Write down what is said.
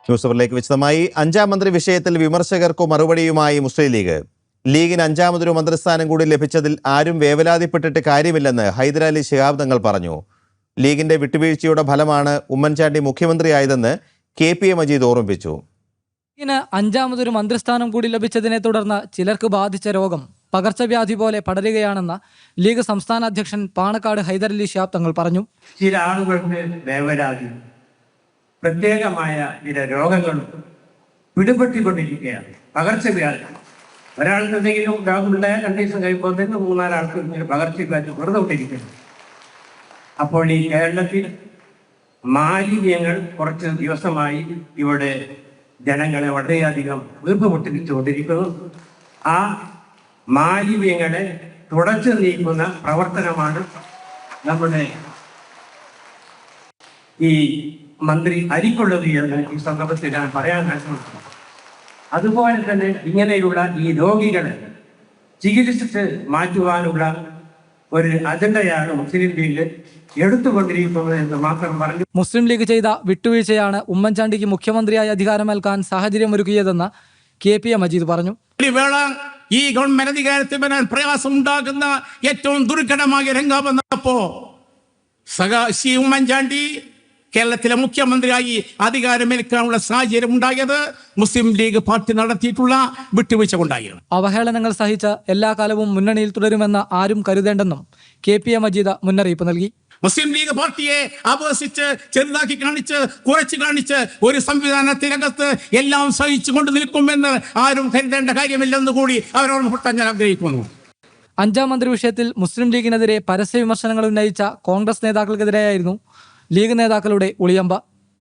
News അവറിലേക്ക് വിശദമായി. അഞ്ചാം മന്ത്രി വിഷയത്തിൽ വിമർശകർക്കു മറുപടിയുമായി മുസ്ലിം ലീഗ്. ലീഗിന് അഞ്ചാമതൊരു മന്ത്രിസ്ഥാനം കൂടി ലഭിച്ചതിൽ ആരും വേവലാതിപ്പെട്ടിട്ട് കാര്യമില്ലെന്ന് ഹൈദരാലി ശിഹാബ് തങ്ങൾ പറഞ്ഞു. ലീഗിന്റെ വിട്ടുവീഴ്ചയുടെ ഫലമാണ് ഉമ്മൻചാണ്ടി മുഖ്യമന്ത്രിയായതെന്ന് KPA മജീദ് ഓർമ്മിപ്പിച്ചു. ലീഗിന് അഞ്ചാമതൊരു മന്ത്രിസ്ഥാനം കൂടി ലഭിച്ചതിനെ തുടർന്ന് ചിലർക്ക് ബാധിച്ച രോഗം പകർച്ചവ്യാധി പോലെ പടരുകയാണെന്ന് ലീഗ് സംസ്ഥാന അധ്യക്ഷൻ പാണക്കാട് ഹൈദരലി ശിഹാബ് തങ്ങൾ പറഞ്ഞു. ചില ആളുകൾക്ക് വേവലാതി, പ്രത്യേകമായ ചില രോഗങ്ങളും പിടിപെട്ടിക്കൊണ്ടിരിക്കുകയാണ്. പകർച്ചവ്യാധി, ഒരാൾക്ക് എന്തെങ്കിലും രോഗമുണ്ടായാൽ 2 ദിവസം കഴിയുമ്പോൾ തന്നെ 3-4 ആൾക്ക് ഇങ്ങനെ പകർച്ചവ്യാധി വെറുതെ കൊണ്ടിരിക്കുന്നു. അപ്പോൾ ഈ കേരളത്തിൽ മാലിന്യങ്ങൾ കുറച്ച് ദിവസമായി ഇവിടെ ജനങ്ങളെ വളരെയധികം വീർപ്പുമുട്ടിച്ചുകൊണ്ടിരിക്കുന്നു. ആ മാലിന്യങ്ങളെ തുടച്ചു നീക്കുന്ന പ്രവർത്തനമാണ് നമ്മുടെ ഈ മന്ത്രി അരിക്കുള്ളത് എന്ന് ഈ സന്ദർഭത്തിൽ ഞാൻ പറയാൻ ആഗ്രഹിക്കുന്നു. അതുപോലെ തന്നെ ഇങ്ങനെയുള്ള ഈ രോഗികളെ ചികിത്സിച്ച് മാറ്റുവാനുള്ള ഒരു അജണ്ടയാണ് മുസ്ലിം ലീഗ് എടുത്തുകൊണ്ടിരിക്കുന്നത് എന്ന് മാത്രം പറഞ്ഞു. മുസ്ലിം ലീഗ് ചെയ്ത വിട്ടുവീഴ്ചയാണ് ഉമ്മൻചാണ്ടിക്ക് മുഖ്യമന്ത്രിയായി അധികാരമേൽക്കാൻ സാഹചര്യമൊരുക്കിയതെന്ന് KPA മജീദ് പറഞ്ഞു. ഈ ഗവൺമെന്റ് അധികാരത്തിൽ വരാൻ പ്രയാസം ഉണ്ടാകുന്ന ഏറ്റവും ദുർഘടമായ രംഗം വന്നപ്പോ ഉമ്മൻചാണ്ടി കേരളത്തിലെ മുഖ്യമന്ത്രിയായി അധികാരമേൽക്കാനുള്ള സാഹചര്യം ഉണ്ടായത് മുസ്ലിം ലീഗ് പാർട്ടി നടത്തിയിട്ടുള്ള വിട്ടുവീഴ്ച കൊണ്ടായിരുന്നു. അവഹേളനങ്ങൾ സഹിച്ച് എല്ലാ കാലവും മുന്നണിയിൽ തുടരുമെന്ന് ആരും കരുതേണ്ടെന്നും KPA മജീദ് മുന്നറിയിപ്പ് നൽകി. മുസ്ലിം ലീഗ് പാർട്ടിയെ അപഹസിച്ച് ചെറുതാക്കി കാണിച്ച് കുറച്ച് കാണിച്ച് ഒരു സംവിധാനത്തിനകത്ത് എല്ലാം സഹിച്ചുകൊണ്ട് നിൽക്കുമെന്ന് ആരും കരുതേണ്ട കാര്യമില്ലെന്ന് കൂടി അവരോർമ്മപ്പെടുത്താൻ ഞാൻ ആഗ്രഹിക്കുന്നു. അഞ്ചാം മന്ത്രി വിഷയത്തിൽ മുസ്ലിം ലീഗിനെതിരെ പരസ്യ വിമർശനങ്ങൾ ഉന്നയിച്ച കോൺഗ്രസ് നേതാക്കൾക്കെതിരെയായിരുന്നു ലീഗ് നേതാക്കളുടെ ഉളിയമ്പ.